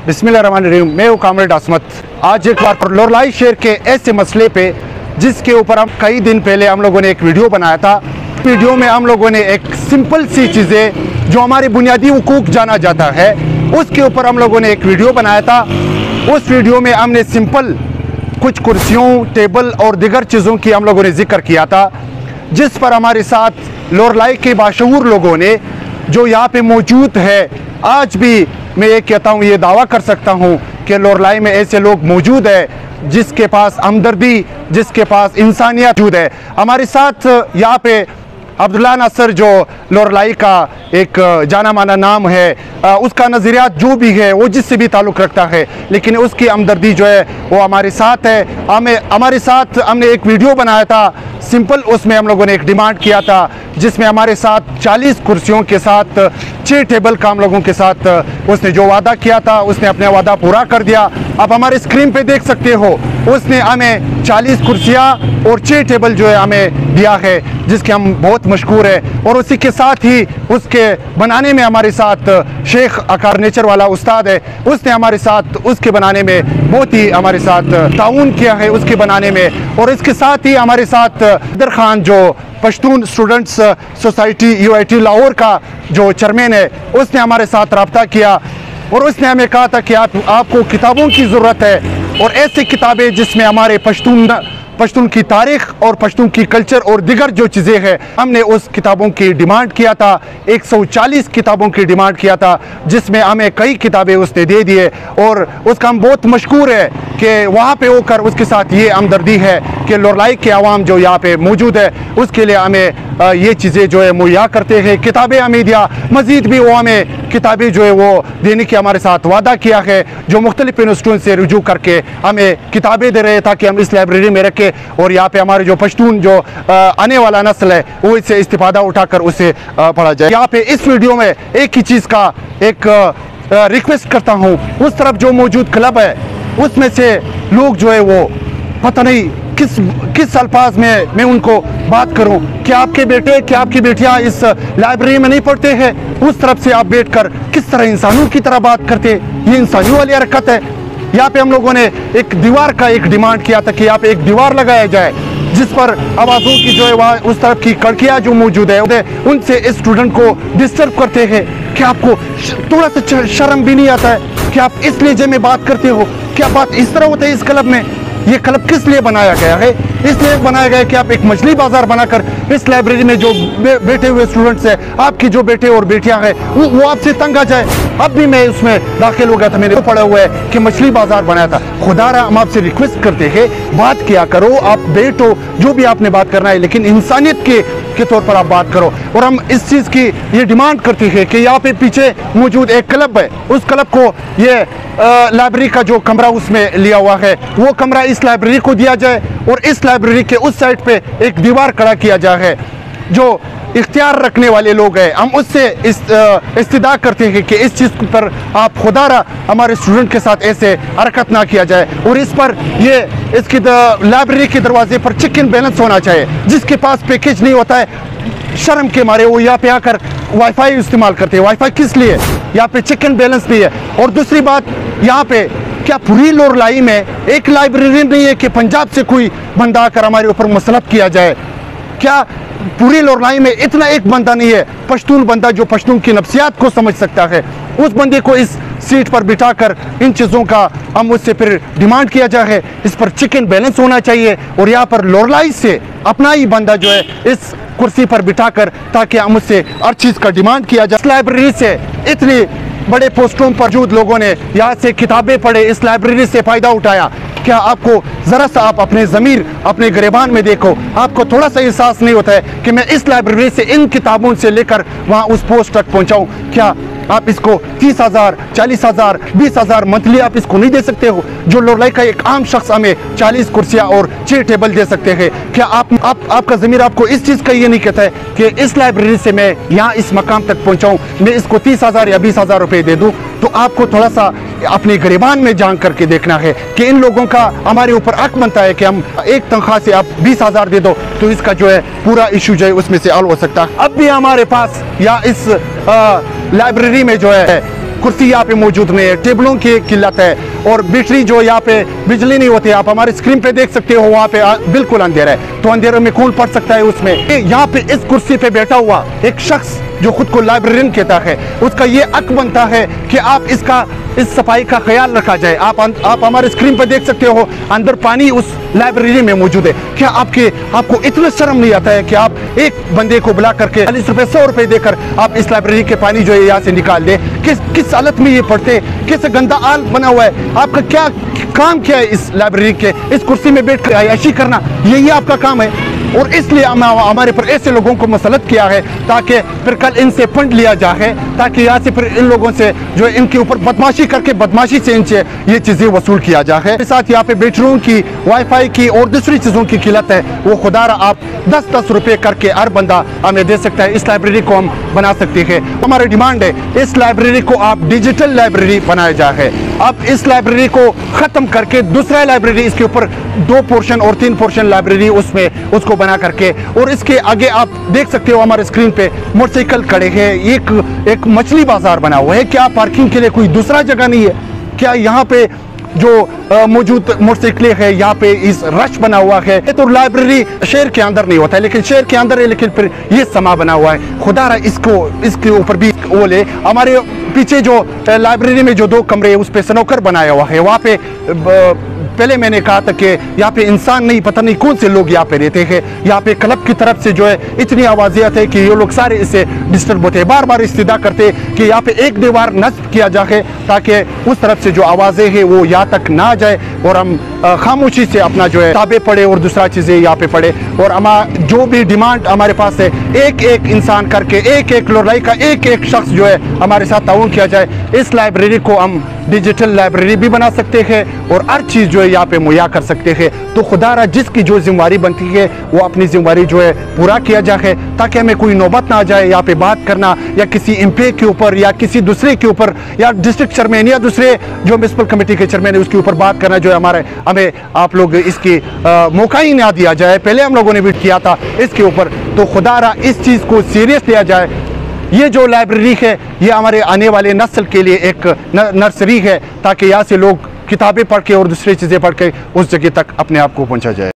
बिस्मिल्लाहिर्रहमानिर्रहीम। मैं हूँ कामरेड असमत। आज एक बार लोरलाई शहर के ऐसे मसले पे जिसके ऊपर हम कई दिन पहले हम लोगों ने एक वीडियो बनाया था। वीडियो में हम लोगों ने एक सिंपल सी चीज़ें जो हमारे बुनियादी हुकूक जाना जाता है उसके ऊपर हम लोगों ने एक वीडियो बनाया था। उस वीडियो में हमने सिंपल कुछ कुर्सियों, टेबल और दीगर चीज़ों की हम लोगों ने जिक्र किया था, जिस पर हमारे साथ लोरलाई के बाशऊर लोगों ने जो यहाँ पे मौजूद है, आज भी मैं ये कहता हूँ, ये दावा कर सकता हूँ कि लोरलाई में ऐसे लोग मौजूद है जिसके पास हमदर्दी, जिसके पास इंसानियत मौजूद है। हमारे साथ यहाँ पे अब्दुल्ला नासर जो लोरलाई का एक जाना माना नाम है, उसका नज़रियात जो भी है वो जिससे भी ताल्लुक़ रखता है, लेकिन उसकी हमदर्दी जो है वो हमारे साथ है। हमारे साथ हमने एक वीडियो बनाया था सिंपल, उसमें हम लोगों ने एक डिमांड किया था जिसमें हमारे साथ 40 कुर्सियों के साथ 6 टेबल का हम लोगों के साथ उसने जो वादा किया था उसने अपना वादा पूरा कर दिया। अब हमारे स्क्रीन पे देख सकते हो, उसने हमें 40 कुर्सियाँ और 6 टेबल जो है हमें दिया है, जिसके हम बहुत मशहूर है। और उसी के साथ ही उसके बनाने में हमारे साथ शेख अकार नेचर वाला उस्ताद है, उसने हमारे साथ उसके बनाने में बहुत ही हमारे साथ ताउन किया है उसके बनाने में। और इसके साथ ही हमारे साथ दर खान जो Pashtun students society UIT Lahore का जो चेयरमैन है, उसने हमारे साथ रब्ता किया और उसने हमें कहा था कि आपको किताबों की ज़रूरत है और ऐसी किताबें जिसमें हमारे पश्तून की तारीख़ और पश्तून की कल्चर और दिगर जो चीज़ें हैं, हमने उस किताबों की डिमांड किया था। 140 किताबों की डिमांड किया था, जिसमें हमें कई किताबें उसने दे दिए। और उसका हम बहुत मशहूर है कि वहाँ पे होकर उसके साथ ये हमदर्दी है कि लोरलाई के आवाम जो यहाँ पे मौजूद है उसके लिए हमें ये चीज़ें जो है मुहैया करते हैं। किताबें हमें दिया, मज़ीद भी वो हमें किताबें जो है वो देने की हमारे साथ वादा किया है, जो मुख्तलिफ यूनिवर्सिटियों से रुजू करके हमें किताबें दे रहे ताकि हम इस लाइब्रेरी में रखें और यहाँ पे हमारे जो पश्तून जो आने वाला नस्ल है वो इससे इस्तिफादा उठाकर उसे पढ़ा जाए। यहाँ पे इस वीडियो में एक ही चीज़ का एक रिक्वेस्ट करता हूँ, उस तरफ जो मौजूद क्लब है उसमें से लोग जो है वो पता नहीं किस अल्फाज में मैं उनको बात करूं कि आपके बेटे, क्या आपकी बेटियां इस लाइब्रेरी में नहीं पढ़ते हैं, उस तरफ से आप बैठकर किस तरह इंसानों की तरह बात करते हैं। ये इंसानियों वाली हरकत है। यहाँ पे हम लोगों ने एक दीवार का एक डिमांड किया था कि यहाँ पे एक दीवार लगाया जाए जिस पर आवाज़ों की जो है वहाँ उस तरफ की कड़कियाँ जो मौजूद है उनसे इस स्टूडेंट को डिस्टर्ब करते हैं। क्या आपको थोड़ा सा शर्म भी नहीं आता है कि आप इस लहजे में बात करते हो? क्या बात इस तरह होता है इस क्लब में? ये क्लब किस लिए बनाया गया है? इसलिए बनाया गया है कि आप एक मछली बाजार बनाकर इस लाइब्रेरी में जो बैठे हुए स्टूडेंट्स हैं, आपकी जो बेटे और बेटियां हैं, वो आपसे तंग आ जाए। अब भी मैं उसमें दाखिल हो गया था, मैंने पढ़ा हुआ है कि मछली बाजार बनाया था। खुदारा हम आपसे रिक्वेस्ट करते हैं, बात किया करो, आप बैठो, जो भी आपने बात करना है, लेकिन इंसानियत के तौर पर आप बात करो। और हम इस चीज़ की ये डिमांड करते हैं कि यहाँ पे पीछे मौजूद एक क्लब है, उस क्लब को ये लाइब्रेरी का जो कमरा उसमें लिया हुआ है वो कमरा इस लाइब्रेरी को दिया जाए और इस लाइब्रेरी के उस साइड पे एक दीवार खड़ा किया जाए है। जो इख्तियार रखने वाले लोग हैं, हम उससे इस्तिदा करते हैं कि इस चीज़ पर आप खुदारा हमारे स्टूडेंट के साथ ऐसे हरकत ना किया जाए और इस पर इसकी लाइब्रेरी के दरवाजे पर चेक इन बैलेंस होना चाहिए। जिसके पास पैकेज नहीं होता है, शर्म के मारे वो यहाँ पे आकर वाईफाई इस्तेमाल करते हैं। वाईफाई किस लिए? यहाँ पे चेक इन बैलेंस नहीं है। और दूसरी बात, यहाँ पे क्या पूरी लोरलाई में एक लाइब्रेरी नहीं है कि पंजाब से कोई बंदा आकर हमारे ऊपर मसलत किया जाए? क्या पूरी लोरलाई में इतना एक बंदा नहीं है, पश्तून बंदा जो पश्तून की नफ्सियात को समझ सकता है? उस बंदे को इस सीट पर बिठाकर इन चीज़ों का हम उससे फिर डिमांड किया जाए। इस पर चेक इन बैलेंस होना चाहिए और यहाँ पर लोरलाई से अपना ही बंदा जो है इस कुर्सी पर बिठाकर, ताकि हम उससे हर चीज़ का डिमांड किया जाए। इस लाइब्रेरी से इतनी बड़े पोस्टों पर मौजूद लोगों ने यहाँ से किताबें पढ़े, इस लाइब्रेरी से फ़ायदा उठाया। क्या आपको ज़रा सा आप अपने ज़मीर, अपने गिरेबान में देखो, आपको थोड़ा सा एहसास नहीं होता है कि मैं इस लाइब्रेरी से इन किताबों से लेकर वहाँ उस पोस्ट तक पहुँचाऊँ? क्या आप इसको 30,000, 40,000, 20,000 मंथली आप इसको नहीं दे सकते हो? जो लोरलाई का एक आम शख्स हमें 40 कुर्सियाँ और 6 टेबल दे सकते हैं। क्या आपका ज़मीर आपको इस चीज़ का ये नहीं कहता है कि इस लाइब्रेरी से मैं यहाँ इस मकाम तक पहुँचाऊँ, मैं इसको 30,000 या 20,000 रुपये दे दूँ? तो आपको थोड़ा सा अपने गिरेबान में जान करके देखना है कि इन लोगों का हमारे ऊपर हक बनता है कि हम एक तनख्वाह से आप 20,000 दे दो तो इसका जो है पूरा इशू जो है उसमें से हल हो सकता है। अब भी हमारे पास या इस लाइब्रेरी में जो है कुर्सी यहाँ पे मौजूद नहीं है, टेबलों की किल्लत है और बैटरी जो यहाँ पे बिजली नहीं होती। आप हमारे स्क्रीन पे देख सकते हो वहाँ पे बिल्कुल अंधेरा है, तो अंधेरे में कौन पढ़ सकता है उसमें। यहाँ पे इस कुर्सी पे बैठा हुआ एक शख्स जो खुद को लाइब्रेरियन कहता है, उसका ये हक बनता है कि आप इस सफाई का ख्याल रखा जाए। आप हमारे स्क्रीन पर देख सकते हो अंदर पानी उस लाइब्रेरी में मौजूद है। क्या आपको इतना शर्म नहीं आता है कि आप एक बंदे को बुला करके 40 रुपए 100 रुपए देकर आप इस लाइब्रेरी के पानी जो है यहाँ से निकाल दे? किस हालत में ये पढ़ते, किस गंदा आल बना हुआ है? आपका क्या काम क्या है इस लाइब्रेरी के? इस कुर्सी में बैठ कर अय्याशी करना, यही आपका काम है। और इसलिए हमारे पर ऐसे लोगों को मसलत किया है ताकि फिर कल इनसे फंड लिया जाए, ताकि यहाँ से फिर इन लोगों से जो इनके ऊपर बदमाशी करके बदमाशी से इनसे ये चीज़ें वसूल किया जाए। साथ यहाँ पे बेडरूम की, वाईफाई की और दूसरी चीज़ों की किल्लत है, वो खुदारा आप 10-10 रुपये करके हर बंदा हमें दे सकता है। इस लाइब्रेरी को हम बना सकते हैं। हमारी डिमांड है इस लाइब्रेरी को आप डिजिटल लाइब्रेरी बनाया जाए। अब इस लाइब्रेरी को ख़त्म करके दूसरा लाइब्रेरी इसके ऊपर 2 पोर्शन और 3 पोर्शन लाइब्रेरी उसमें उसको बना करके, और इसके आगे आप देख सकते हो हमारे स्क्रीन पे मोटरसाइकिल खड़े हैं। एक मछली बाजार बना हुआ है। क्या पार्किंग के लिए कोई दूसरा जगह नहीं है? क्या यहाँ पे जो मौजूद मोटरसाइकिलें है यहाँ पे इस रश बना हुआ है? तो लाइब्रेरी शहर के अंदर नहीं होता है, लेकिन शहर के अंदर है, लेकिन फिर ये समा बना हुआ है। खुदारा इसके ऊपर भी वो ले। हमारे पीछे जो लाइब्रेरी में जो 2 कमरे है उस पे स्नूकर बनाया हुआ है। वहाँ पे पहले मैंने कहा था कि यहाँ पे इंसान नहीं, पता नहीं कौन से लोग यहाँ पे रहते हैं। यहाँ पे क्लब की तरफ से जो है इतनी आवाज़ें आती है कि ये लोग सारे इससे डिस्टर्ब होते हैं। बार बार इस्तिदा करते कि यहाँ पे एक दीवार नस्ब किया जाए ताकि उस तरफ से जो आवाज़ें हैं वो यहाँ तक ना जाए और हम खामोशी से अपना जो है किताबें पढ़े और दूसरा चीज़ें यहाँ पे पढ़े। और जो भी डिमांड हमारे पास है, एक इंसान करके, एक लोलाई का एक शख्स जो है हमारे साथ ताउन किया जाए। इस लाइब्रेरी को हम डिजिटल लाइब्रेरी भी बना सकते हैं और हर चीज़ जो है यहाँ पे मुहैया कर सकते हैं। तो खुदारा जिसकी जो जिम्मेवारी बनती है वो अपनी जिम्मेवारी जो है पूरा किया जाए, ताकि हमें कोई नौबत ना आ जाए यहाँ पे बात करना या किसी एमपी के ऊपर या किसी दूसरे के ऊपर या डिस्ट्रिक्ट चेयरमैन या दूसरे जो म्युनिसिपल कमेटी के चेयरमैन है उसके ऊपर बात करना जो है हमें आप लोग इसकी मौका ही ना दिया जाए। पहले हम लोगों ने भी किया था इसके ऊपर। तो खुदारा इस चीज़ को सीरियस लिया जाए। ये जो लाइब्रेरी है ये हमारे आने वाले नस्ल के लिए एक नर्सरी है, ताकि यहाँ से लोग किताबें पढ़ के और दूसरी चीज़ें पढ़ के उस जगह तक अपने आप को पहुँचा जाए।